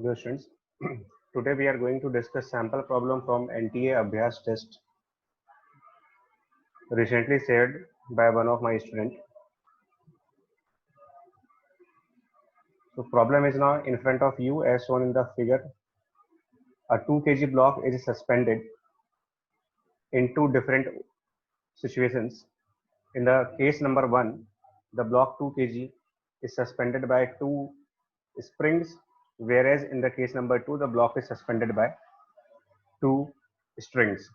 Dear students, today we are going to discuss sample problem from NTA Abhyas test recently shared by one of my student. So problem is now in front of you as shown in the figure. A 2 kg block is suspended in two different situations. In the case number 1, the block 2 kg is suspended by two springs, whereas in the case number 2, the block is suspended by two strings.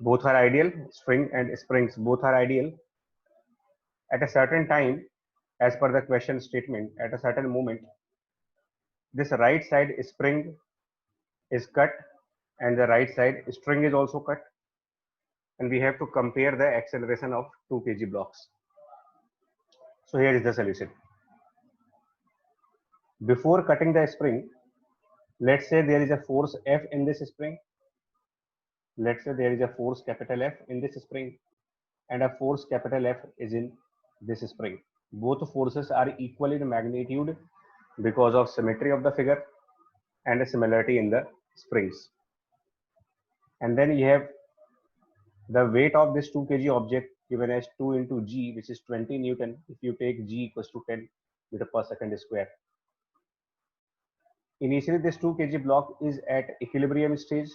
Both are ideal, string and springs both are ideal. At a certain time, as per the question statement, at a certain moment, this right side spring is cut and the right side string is also cut, and we have to compare the acceleration of 2 kg blocks. So here is the solution. Before cutting the spring, let's say there is a force F in this spring. Let's say there is a force capital F in this spring and a force capital F is in this spring. Both forces are equal in magnitude because of symmetry of the figure and a similarity in the springs. And then you have the weight of this 2 kg object given as 2 into g, which is 20 Newton if you take g equals to 10 meter per second square. Initially, this 2 kg block is at equilibrium stage.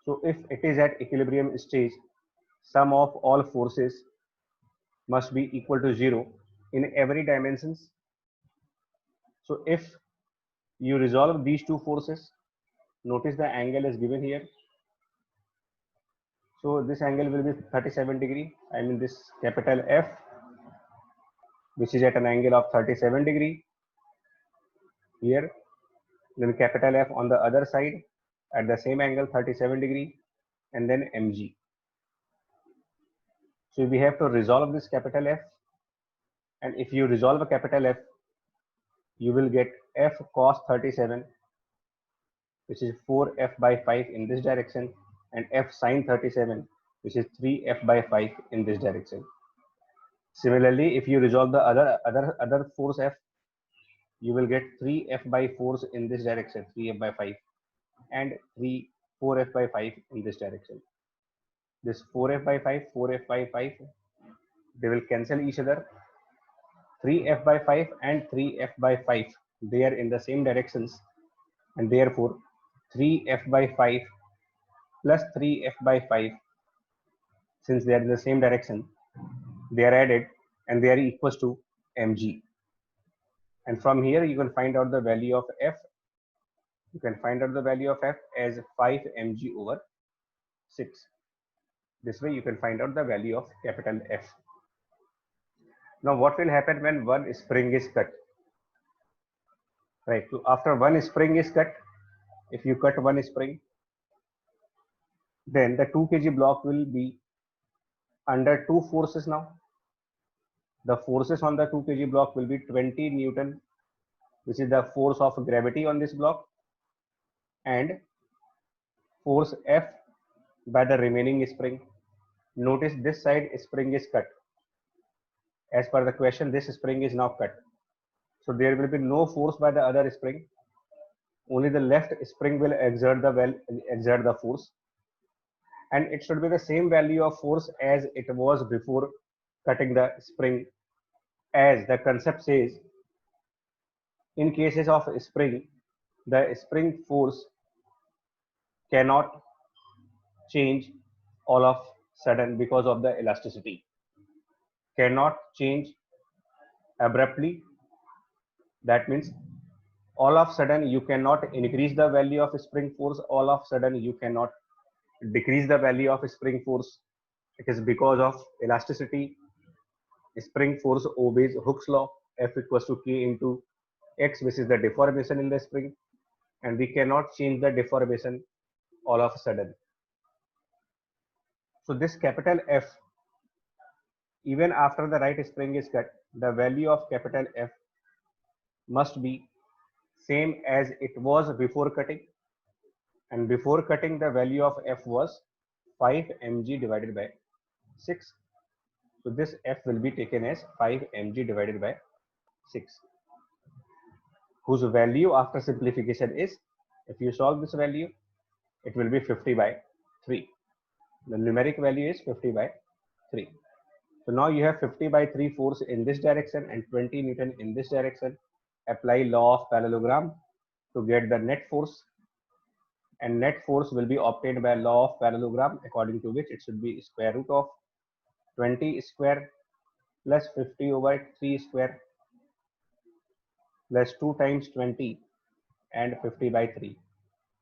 So if it is at equilibrium stage, sum of all forces must be equal to 0 in every dimensions. So if you resolve these two forces, notice the angle is given here. So this angle will be 37 degree. I mean this capital F, which is at an angle of 37 degree here. Then capital F on the other side at the same angle 37 degree, and then mg. So we have to resolve this capital F, and if you resolve a capital F, you will get F cos 37, which is 4f by 5 in this direction, and F sin 37, which is 3f by 5 in this direction. Similarly, if you resolve the other force F, you will get 3f by 4 in this direction, 3f by 5, and 4f by 5 in this direction. This 4f by 5, 4f by 5, they will cancel each other. 3f by 5 and 3f by 5, they are in the same directions, and therefore 3f by 5 plus 3f by 5, since they are in the same direction, they are added and they are equals to mg. And from here you can find out the value of f. You can find out the value of f as 5 mg over 6. This way you can find out the value of capital F. Now what will happen when one spring is cut? Right. So after one spring is cut, if you cut one spring, then the 2 kg block will be under two forces now. The forces on the 2 kg block will be 20 Newton, which is the force of gravity on this block, and force F by the remaining spring. Notice this side spring is cut. As per the question, this spring is now cut. So there will be no force by the other spring. Only the left spring will exert the force, and it should be the same value of force as it was before cutting the spring, as the concept says. In cases of spring, the spring force cannot change all of sudden because of the elasticity, cannot change abruptly. That means all of sudden you cannot increase the value of spring force, all of sudden you cannot decrease the value of spring force. It is because of elasticity. Spring force obeys Hooke's law, F equals to K into X, which is the deformation in the spring, and we cannot change the deformation all of a sudden. So this capital F, even after the right spring is cut, the value of capital F must be same as it was before cutting, and before cutting the value of F was 5 mg divided by 6. So this F will be taken as 5 mg divided by 6. whose value after simplification is, if you solve this value, it will be 50 by 3. The numeric value is 50 by 3. So now you have 50 by 3 force in this direction and 20 Newton in this direction. Apply law of parallelogram to get the net force, and net force will be obtained by law of parallelogram, according to which it should be square root of 20 square plus 50 over 3 square plus 2 times 20 and 50 by 3,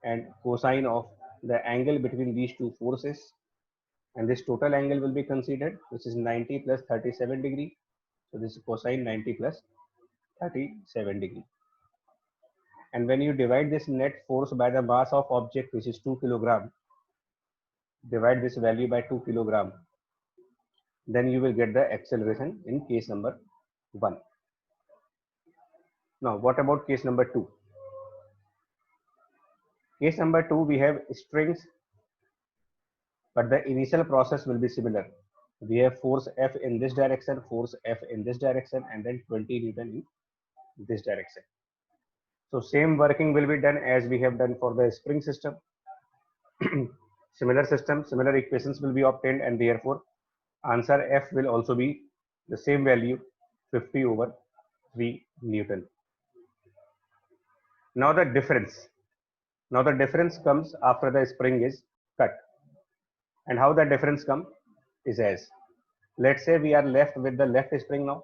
and cosine of the angle between these two forces, and this total angle will be considered, which is 90 plus 37 degree. So this is cosine 90 plus 37 degree. And when you divide this net force by the mass of object, which is 2 kilogram, divide this value by 2 kilogram, then you will get the acceleration in case number 1. Now what about case number 2? Case number 2, we have strings, but the initial process will be similar. We have force F in this direction, force F in this direction, and then 20 Newton in this direction. So same working will be done as we have done for the spring system. Similar system, similar equations will be obtained, and therefore answer F will also be the same value, 50 over 3 Newton. Now the difference comes after the spring is cut. And how the difference comes is as, let's say we are left with the left spring now.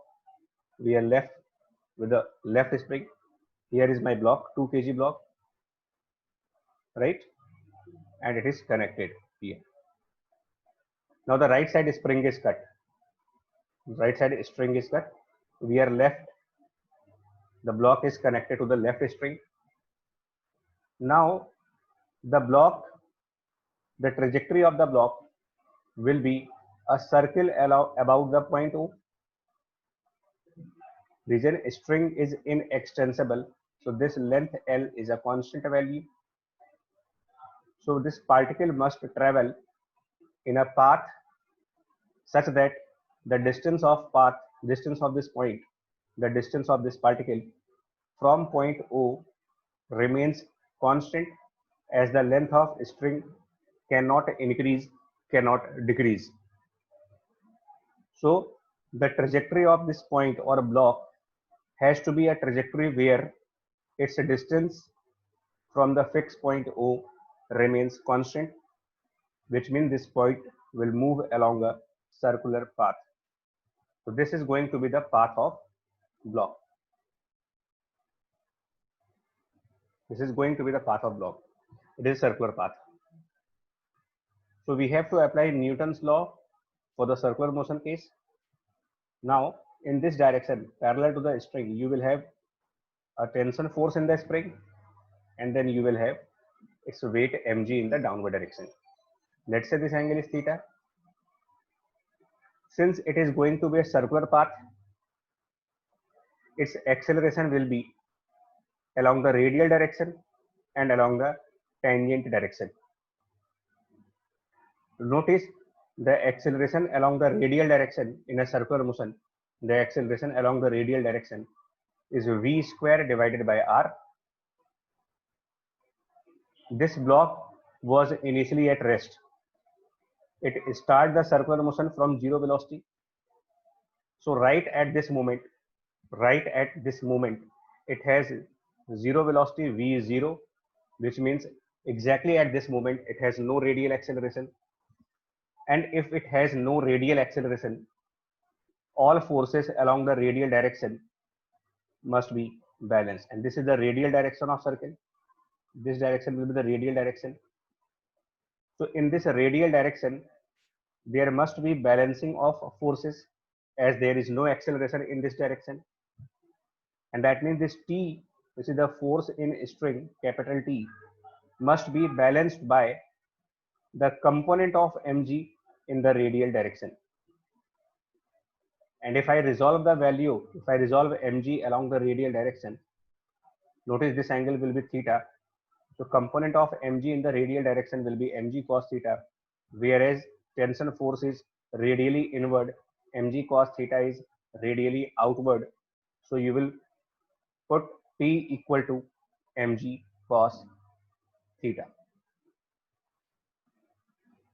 We are left with the left spring. Here is my block, 2 kg block, right? And it is connected here. Now the right side spring is cut. Right side string is cut. We are left. The block is connected to the left string. Now the block, the trajectory of the block will be a circle about the point O. Region string is inextensible, so this length L is a constant value. So this particle must travel in a path such that the distance of this point, the distance of this particle from point O remains constant, as the length of string cannot increase, cannot decrease. So the trajectory of this point or block has to be a trajectory where its distance from the fixed point O remains constant, which means this point will move along a circular path. So this is going to be the path of block. This is going to be the path of block. It is circular path. So we have to apply Newton's law for the circular motion case. Now in this direction, parallel to the string, you will have a tension force in the spring, and then you will have its weight mg in the downward direction. Let's say this angle is theta. Since it is going to be a circular path, its acceleration will be along the radial direction and along the tangent direction. Notice the acceleration along the radial direction in a circular motion, the acceleration along the radial direction is v square divided by r. This block was initially at rest. It started the circular motion from 0 velocity. So right at this moment, it has 0 velocity, v is 0, which means exactly at this moment it has no radial acceleration. And if it has no radial acceleration, all forces along the radial direction must be balanced. And this is the radial direction of circle. This direction will be the radial direction. So in this radial direction, there must be balancing of forces, as there is no acceleration in this direction. And that means this T, which is the force in string, capital T, must be balanced by the component of mg in the radial direction. And if I resolve the value, if I resolve mg along the radial direction, notice this angle will be theta. So component of mg in the radial direction will be mg cos theta, whereas tension force is radially inward, mg cos theta is radially outward. So you will put T equal to mg cos theta.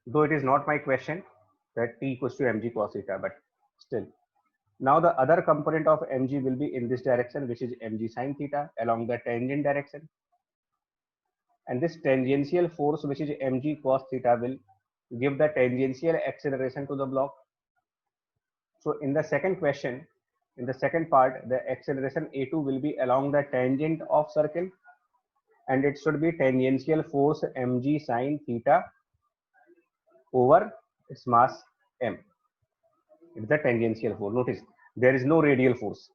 Though it is not my question that T equals to mg cos theta, but still. Now the other component of mg will be in this direction, which is mg sin theta along the tangent direction. And this tangential force, which is mg cos theta, will give the tangential acceleration to the block. So in the second question, in the second part, the acceleration a2 will be along the tangent of circle, and it should be tangential force mg sin theta over its mass m. It's the tangential force. Notice there is no radial force.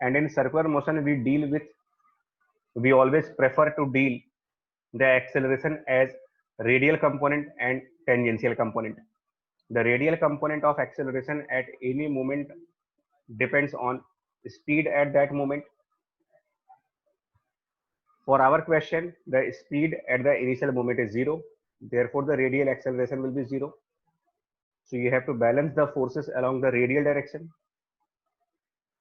And in circular motion, we always prefer to deal the acceleration as radial component and tangential component. The radial component of acceleration at any moment depends on speed at that moment. For our question, the speed at the initial moment is 0. Therefore, the radial acceleration will be 0. So you have to balance the forces along the radial direction.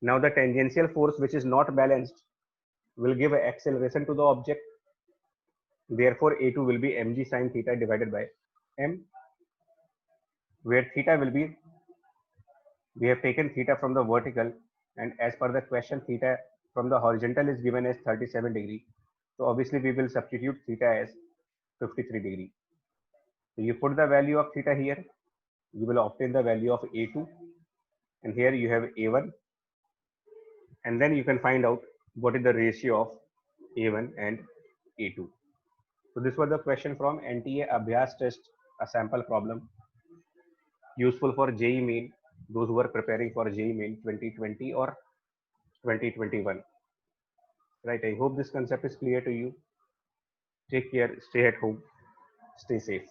Now the tangential force, which is not balanced, will give acceleration to the object. Therefore, A2 will be mg sin theta divided by m, where theta will be, we have taken theta from the vertical, and as per the question, theta from the horizontal is given as 37 degree. So obviously we will substitute theta as 53 degree. So you put the value of theta here, you will obtain the value of A2, and here you have A1, and then you can find out what is the ratio of A1 and A2. So this was the question from NTA Abhyas test, a sample problem useful for JEE Main, those who are preparing for JEE Main 2020 or 2021. Right, I hope this concept is clear to you. Take care, stay at home, stay safe.